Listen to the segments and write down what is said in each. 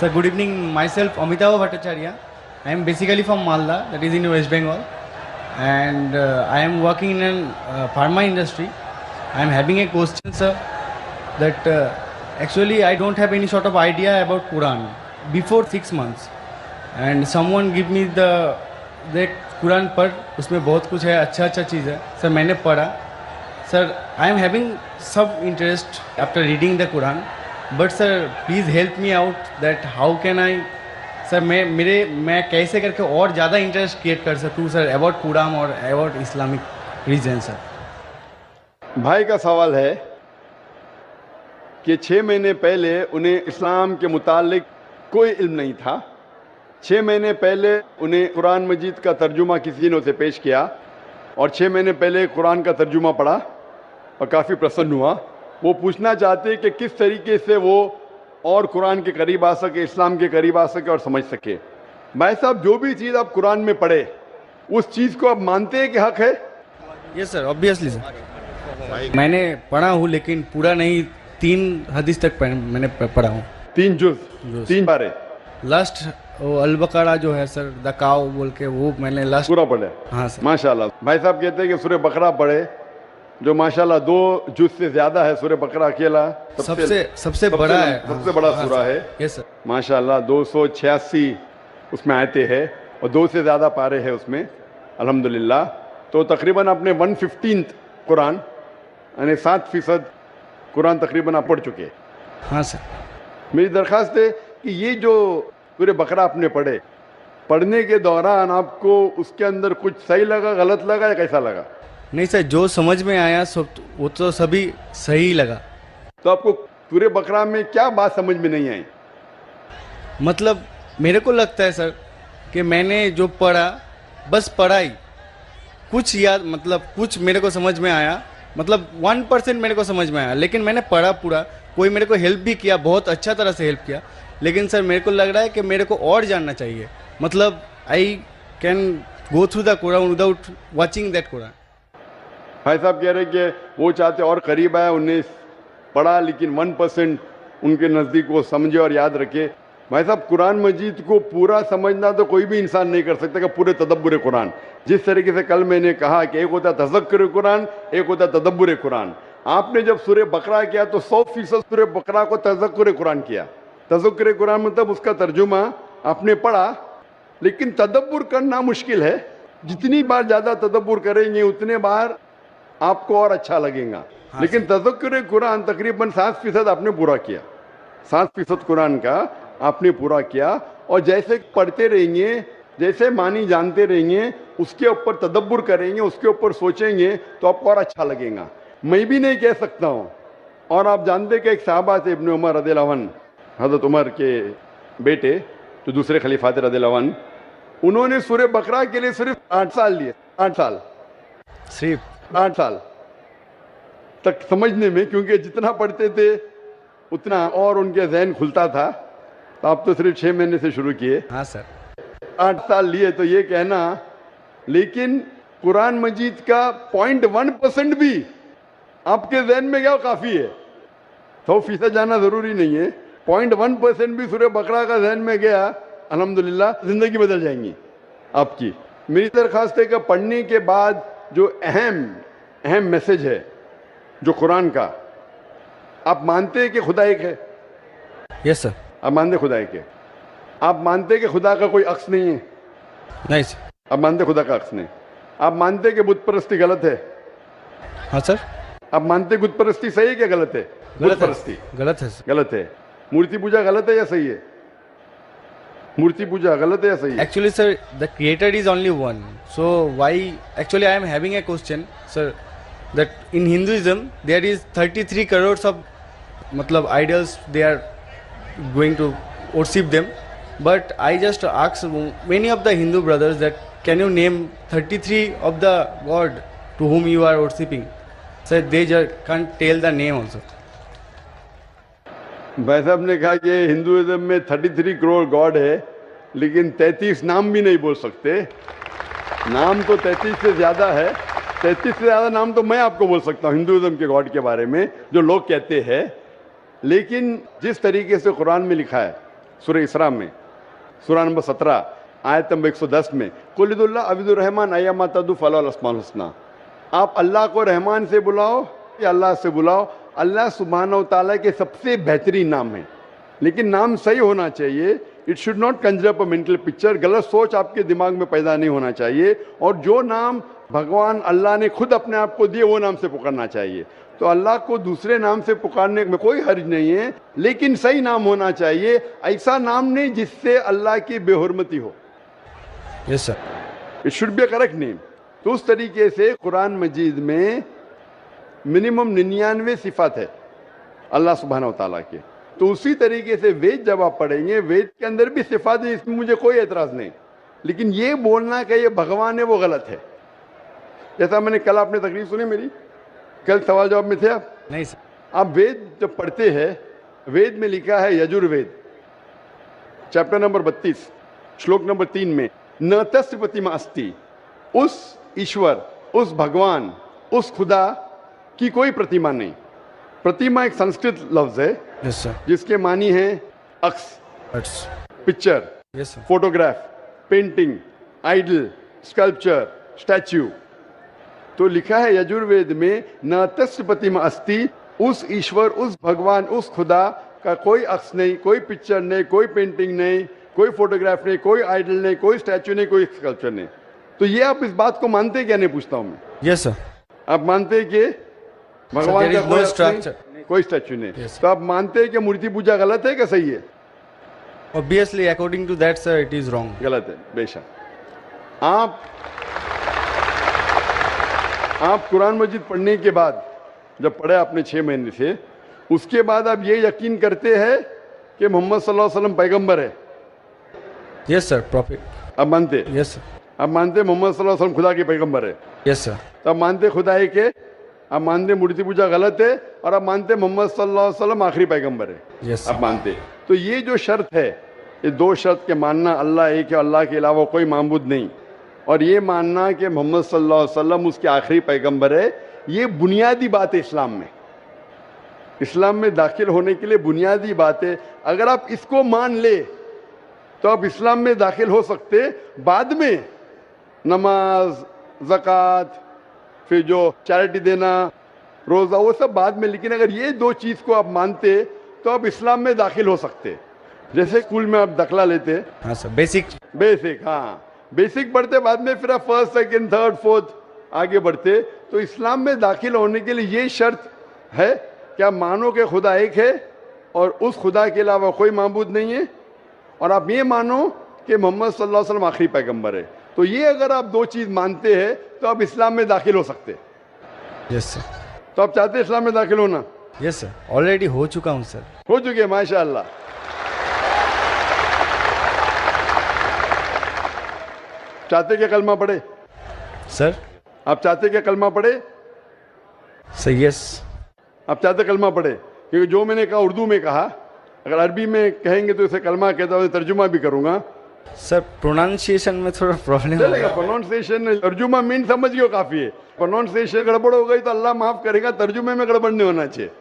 Sir, good evening. Myself, Amitava Bhattacharya. I am basically from Malda, that is in West Bengal, and I am working in pharma industry. I am having a question, sir, that actually I don't have any sort of idea about Quran before 6 months, and someone give me the Quran पढ़, उसमें बहुत कुछ है, अच्छा अच्छा चीज़ है sir. मैंने पढ़ा सर. आई एम हैविंग सब interest after reading the Quran, but sir please help me out that how can I sir मैं कैसे करके और ज़्यादा इंटरेस्ट क्रिएट कर सकूँ सर अबाउट कुरान और अबाउट इस्लामिक रीजन. सर भाई का सवाल है कि 6 महीने पहले उन्हें इस्लाम के मुतालिक कोई इल्म नहीं था. 6 महीने पहले उन्हें कुरान मजीद का तर्जुमा किसी ने उसे पेश किया और 6 महीने पहले कुरान का तर्जुमा पढ़ा और काफ़ी प्रसन्न हुआ. वो पूछना चाहते कि किस तरीके से वो और कुरान के करीब आ सके, इस्लाम के करीब आ सके और समझ सके. भाई साहब, जो भी चीज़ आप कुरान में पढ़े उस चीज़ को आप मानते हैं कि हक है? Yes sir, obviously sir. मैंने पढ़ा हूँ लेकिन पूरा नहीं, 3 हदीस तक मैंने पढ़ा हूँ. 3 जुज़, 3 बारे. लास्ट वो अल-बकरा जो है सर, द काव बोल के, वो मैंने लास्ट पूरा पढ़े. हाँ सर. माशाल्लाह. भाई साहब कहते हैं कि सूरह बकरा पढ़े, जो माशाल्लाह 2 जुज़ से ज़्यादा है. सूरह बकरा अकेला सबसे बड़ा है, सबसे बड़ा सूरा है. Yes sir. माशाल्लाह 286 उसमें आयते हैं और 2 से ज़्यादा पारे हैं उसमें, अल्हम्दुलिल्लाह. तो तकरीबन आपने 1/15 कुरान यानी 7% कुरान तकरीबन आप पढ़ चुके हैं. हाँ सर. मेरी दरख्वास्त है कि ये जो पूरे बकरा आपने पढ़े, पढ़ने के दौरान आपको उसके अंदर कुछ सही लगा, गलत लगा या कैसा लगा? नहीं सर, जो समझ में आया सब वो तो सभी सही लगा. तो आपको पूरे बकरा में क्या बात समझ में नहीं आई? मतलब मेरे को लगता है सर कि मैंने जो पढ़ा बस पढ़ाई, कुछ याद, मतलब कुछ मेरे को समझ में आया, मतलब 1% मेरे को समझ में आया, लेकिन मैंने पढ़ा पूरा. कोई मेरे को हेल्प भी किया, बहुत अच्छा तरह से हेल्प किया, लेकिन सर मेरे को लग रहा है कि मेरे को और जानना चाहिए. मतलब I can go through the Quran without watching that Quran. भाई साहब कह रहे कि वो चाहते और करीब आए, उन्हें पढ़ा लेकिन 1% उनके नज़दीक वो समझे और याद रखे. भाई साहब, कुरान मजीद को पूरा समझना तो कोई भी इंसान नहीं कर सकता कि पूरे तदब्बुर कुरान. जिस तरीके से कल मैंने कहा कि एक होता है तज़क्कुर कुरान, एक होता है तदब्बुर कुरान. आपने जब सूरह बकरा किया तो 100% सूरह बकरा को तज़क्कुर कुरान किया. तज़क्कुर कुरान मतलब उसका तर्जुमा आपने पढ़ा, लेकिन तदब्बुर करना मुश्किल है. जितनी बार ज़्यादा तदब्बुर करेंगे उतने बार आपको और अच्छा लगेगा. हाँ, लेकिन तज़क्कुर कुरान तकरीबन 7% आपने पूरा किया. 7% कुरान का आपने पूरा किया और जैसे पढ़ते रहेंगे, जैसे मानी जानते रहेंगे, उसके ऊपर तदब्बुर करेंगे, उसके ऊपर सोचेंगे तो आपको और अच्छा लगेगा. मैं भी नहीं कह सकता हूँ. और आप जानते कि एक साहबा थे इब्न उमर रज़ियल्लाहु अन्हु, हज़रत उमर के बेटे जो दूसरे खलीफा थे रज़ियल्लाहु अन्हु, उन्होंने सूरह बकरा के लिए सिर्फ 8 साल लिए. 8 साल, सिर्फ 8 साल तक समझने में, क्योंकि जितना पढ़ते थे उतना और उनके जहन खुलता था. तो आप तो सिर्फ 6 महीने से शुरू किए. हाँ सर. 8 साल लिए तो ये कहना, लेकिन कुरान मजीद का 0.1% भी आपके जहन में क्या काफ़ी है. 100% जाना ज़रूरी नहीं है. 0.1% भी सूरह बकरा का जहन में गया, अल्हम्दुलिल्लाह ज़िंदगी बदल जाएंगी आपकी. मेरी दरख्वास्त है कि पढ़ने के बाद जो अहम मैसेज है जो कुरान का, आप मानते हैं कि खुदा एक है? Yes sir. आप मानते खुदा एक है? आप मानते कि खुदा का कोई अक्स नहीं है? नहीं सर. आप मानते खुदा का अक्स नहीं? आप मानते कि बुत परस्ती गलत है? हाँ सर. आप मानते बुत परस्ती सही है क्या गलत है? बुत परस्ती गलत है सर. गलत है. मूर्ति पूजा गलत है या सही है? मूर्ति पूजा गलत है या सही है? Actually sir, the creator is only one. So why, actually I am having a question sir, that in Hinduism there is 33 crores of मतलब idols, they are going to worship them. But I just ask many of the Hindu brothers that can you name 33 of the god to whom you are worshipping? Sir, they just can't tell the name also. भाई साहब ने कहा कि Hinduism में 33 crore God है, लेकिन 33 नाम भी नहीं बोल सकते. नाम तो 33 से ज़्यादा है. 33 से ज़्यादा नाम तो मैं आपको बोल सकता हूँ हिंदुइज्म के गॉड के बारे में जो लोग कहते हैं. लेकिन जिस तरीके से कुरान में लिखा है सूरह इसरा में, सूरह नंबर 17 आयत नंबर 110 में, कुलिदुल्लाह अबिदुर रहमान अय्यमा तदु फलाहुल अस्माउल हुस्ना। आप अल्लाह को रहमान से बुलाओ या अल्लाह से बुलाओ, अल्लाह सुब्हानहू व तआला के सबसे बेहतरीन नाम है। लेकिन नाम सही होना चाहिए। It should not Kanjar up a mental picture. गलत सोच आपके दिमाग में पैदा नहीं होना चाहिए। और जो नाम भगवान अल्लाह ने खुद अपने आप को दिए वो नाम से पुकारना चाहिए। तो अल्लाह को दूसरे नाम से पुकारने में कोई हर्ज नहीं है, लेकिन सही नाम होना चाहिए। ऐसा नाम नहीं जिससे अल्लाह की बेहुरमती हो। Yes sir. It should be a correct name. तो उस तरीके से कुरान मजीद में मिनिमम 99 सिफात है अल्लाह सुब्हानहू व तआला के। तो उसी तरीके से वेद जब आप पढ़ेंगे, वेद के अंदर भी सिफात है, इसमें मुझे कोई एतराज नहीं। लेकिन ये बोलना कि ये भगवान है वो गलत है। जैसा मैंने कल, आपने तकरीर सुनी मेरी, कल सवाल जवाब में थे आप? नहीं सर। आप वेद जब पढ़ते हैं, वेद में लिखा है यजुर्वेद चैप्टर नंबर 32 श्लोक नंबर 3 में, न तस्य प्रतिमा अस्ति, उस ईश्वर, उस भगवान, उस खुदा की कोई प्रतिमा नहीं। प्रतिमा एक संस्कृत लफ्ज है यस सर। जिसके मानी है अक्स, picture, yes sir. Photograph, painting, idol, sculpture, statue. तो लिखा है यजुर्वेद में, न तस्य प्रतिमा अस्ति, उस ईश्वर, उस भगवान, उस खुदा का कोई अक्स नहीं, कोई पिक्चर नहीं, कोई पेंटिंग नहीं, कोई फोटोग्राफ नहीं, कोई आइडल नहीं, कोई स्टैच्यू नहीं, कोई स्कल्पचर नहीं। तो ये आप इस बात को मानते हैं क्या? नहीं, पूछता हूं मैं। Yes sir. आप मानते हैं कि भगवान there का is कोई no अक्स नहीं, structure. कोई स्टैच्यू नहीं? Yes, sir. तो आप मानते हैं कि मूर्ति पूजा गलत है कि सही है? Obviously, according to that, sir, it is wrong. गलत है, बेशक। आप कुरान मजीद पढ़ने के बाद, जब पढ़े आपने 6 महीने से, उसके बाद आप ये यकीन करते हैं कि मोहम्मद सल्लल्लाहु अलैहि वसल्लम पैगंबर है? Yes sir, prophet. आप मानते? Yes sir. आप मानते मोहम्मद सल्लल्लाहु अलैहि वसल्लम खुदा के पैगंबर है? Yes sir. तो आप मानते खुदा है कि? आप मानते मूर्ति पूजा गलत है, और आप मानते मोहम्मद सल्लल्लाहु अलैहि वसल्लम आखिरी पैगंबर है? Yes sir. आप मानते? तो ये जो शर्त है, ये 2 शर्त के मानना, अल्लाह एक है, अल्लाह के अलावा कोई माबूद नहीं, और ये मानना कि मोहम्मद सल्लल्लाहु अलैहि वसल्लम उसके आखिरी पैगंबर है, ये बुनियादी बात है इस्लाम में। इस्लाम में दाखिल होने के लिए बुनियादी बात है। अगर आप इसको मान ले तो आप इस्लाम में दाखिल हो सकते। बाद में नमाज, ज़कात, फिर जो चैरिटी देना, रोज़ा, वो सब बाद में। लेकिन अगर ये 2 चीज़ को आप मानते तो आप इस्लाम में दाखिल हो सकते। जैसे स्कूल में आप दाखिला लेते, हाँ सर, बेसिक। हाँ, बेसिक पढ़ते, बाद में फिर आप फर्स्ट, सेकंड, थर्ड, फोर्थ आगे बढ़ते। तो इस्लाम में दाखिल होने के लिए ये शर्त है कि आप मानो कि खुदा एक है और उस खुदा के अलावा कोई माबूद नहीं है, और आप ये मानो कि मोहम्मद सल्लल्लाहु अलैहि वसल्लम आखिरी पैगंबर है। तो ये अगर आप 2 चीज़ मानते हैं तो आप इस्लाम में दाखिल हो सकते। Yes sir. तो आप चाहते हैं इस्लाम में दाखिल होना? यस सर, ऑलरेडी हो चुका हूँ सर। हो चुके, माशाअल्लाह। चाहते क्या कलमा पढ़े? सर। आप चाहते क्या कलमा पढ़े? Sir yes. आप चाहते कलमा पढ़े? क्योंकि जो मैंने कहा उर्दू में कहा, अगर अरबी में कहेंगे तो इसे कलमा कहता हूँ, तर्जुमा भी करूंगा। सर प्रोनाउंसिएशन में थोड़ा प्रॉब्लम चलेगा, प्रोनाउंसिएशन, तर्जुमा मीन समझ गए काफी है। प्रोनाउंसिएशन गड़बड़ हो गई तो अल्लाह माफ करेगा, तर्जुमे में गड़बड़ नहीं होना चाहिए।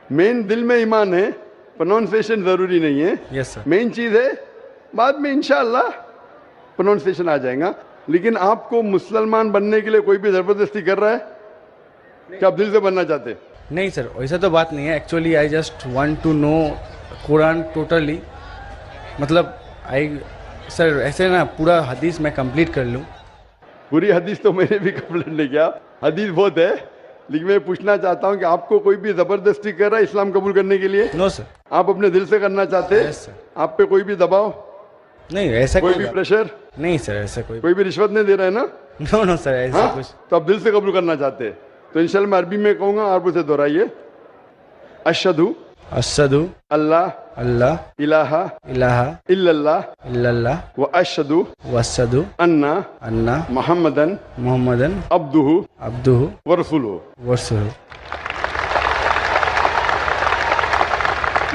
मेन दिल में ईमान है, प्रोनाउंसिएशन जरूरी नहीं है। Yes sir. मेन चीज है, बाद में इंशाअल्लाह प्रोनाउंसिएशन आ जाएगा। लेकिन आपको मुसलमान बनने के लिए कोई भी जबरदस्ती कर रहा है क्या? आप दिल से बनना चाहते हैं? नहीं सर, वैसा तो बात नहीं है। Actually I just want to know Quran totally, मतलब आई सर ऐसे ना पूरा हदीस मैं कंप्लीट कर लूँ। पूरी हदीस तो मैंने भी कंप्लीट नहीं किया, हदीस बहुत है। लेकिन मैं पूछना चाहता हूँ कि आपको कोई भी जबरदस्ती कर रहा है इस्लाम कबूल करने के लिए? No sir. आप अपने दिल से करना चाहते हैं? Yes sir. आप पे कोई भी दबाव नहीं, ऐसा कोई भी प्रेशर नहीं सर, ऐसा कोई भी रिश्वत नहीं दे रहा है ना? नो नो सर, ऐसा हाँ? कुछ। तो आप दिल से कबूल करना चाहते हैं तो इंशाल्लाह मैं अरबी में कहूँगा, आप उसे दोहराइए। अशहदु अशहदु अल्लाह अल्लाह इलाहा इलाहा इल्लल्लाह इल्लल्लाह व अशहदु व अशहदु अन्ना अन्ना मुहम्मदन मुहम्मदन अब्दुहु अब्दुहु व रसूलुहु। व रसूलुहु।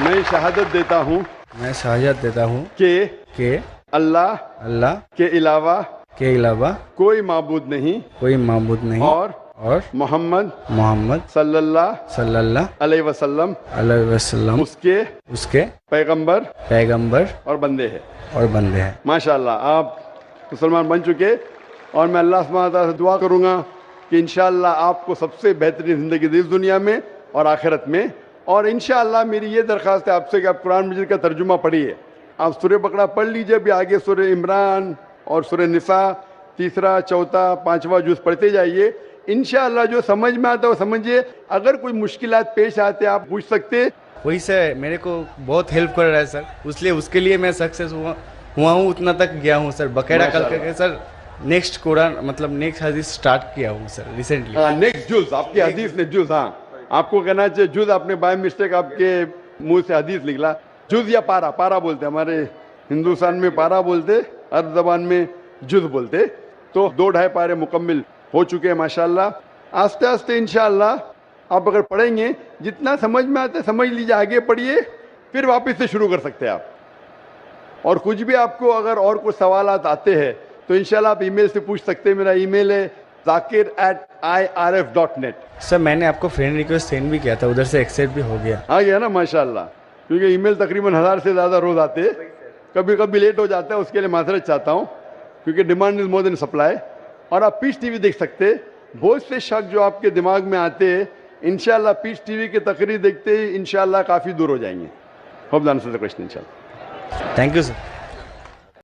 मैं शहादत देता हूँ मैं शहादत देता हूँ कि अल्लाह के अलावा के अलावा कोई माबूद नहीं कोई माबूद नहीं, और और मोहम्मद मोहम्मद सल्लल्लाहु अलैहि वसल्लम अलैहि वसल्लम उसके पैगंबर पैगंबर और बंदे हैं। और बंदे हैं। माशाल्लाह, आप मुसलमान बन चुके और मैं अल्लाह सुब्हानहू व तआला से दुआ करूँगा कि इंशाअल्लाह आपको सबसे बेहतरीन ज़िंदगी दी इस दुनिया में और आखिरत में। और इंशाअल्लाह मेरी ये दरख्वास्त है आपसे कि आप कुरान मजीद का तर्जुमा पढ़िए। आप सूरह बकरा पढ़ लीजिए, अभी आगे सूरह इमरान और सूरह निसा तीसरा चौथा पांचवा जुज़ पढ़ते जाइए। इंशाअल्लाह जो समझ में आता है वो समझिए। अगर कोई मुश्किलात पेश आते आप पूछ सकते। वही सर मेरे को बहुत हेल्प कर रहा है सर, इसलिए उसके लिए मैं सक्सेस हुआ हूँ, उतना तक गया हूँ सर। बकायदा कल करके सर नेक्स्ट कुरान मतलब नेक्स्ट हदीस स्टार्ट किया हूँ सर रिसेंटली। हाँ, नेक्स्ट जुज़ आपकी हदीस ने जुज़, हाँ आपको कहना चाहिए जुज़, आपने बाय मिस्टेक आपके मुंह से हदीस निकला। जुज़ या पारा, पारा बोलते हमारे हिंदुस्तान में, पारा बोलते, अरब ज़बान में जुज़ बोलते। तो 2-2.5 पारे मुकम्मिल हो चुके हैं माशाल्लाह। आस्ते आस्ते इंशाअल्लाह आप अगर पढ़ेंगे जितना समझ में आता है समझ लीजिए, आगे पढ़िए, फिर वापस से शुरू कर सकते हैं आप। और कुछ भी आपको अगर और कुछ सवालात आते हैं तो इंशाल्लाह आप ईमेल से पूछ सकते हैं। मेरा ईमेल है zakir@irf.net। सर मैंने आपको फ्रेंड रिक्वेस्ट सेंड भी किया था, उधर से एक्सेप्ट भी हो गया। आ गया ना माशाल्लाह, क्योंकि ईमेल तकरीबन 1000 से ज़्यादा रोज़ आते हैं, कभी कभी लेट हो जाता है, उसके लिए माजरत चाहता हूँ क्योंकि demand is more than supply. और आप पीस टीवी देख सकते हैं। बहुत से शक जो आपके दिमाग में आते हैं इंशाल्लाह पीस टीवी की तकरीर देखते ही इंशाल्लाह काफ़ी दूर हो जाएंगे। Hope the answer the question इंशाल्लाह। Thank you sir.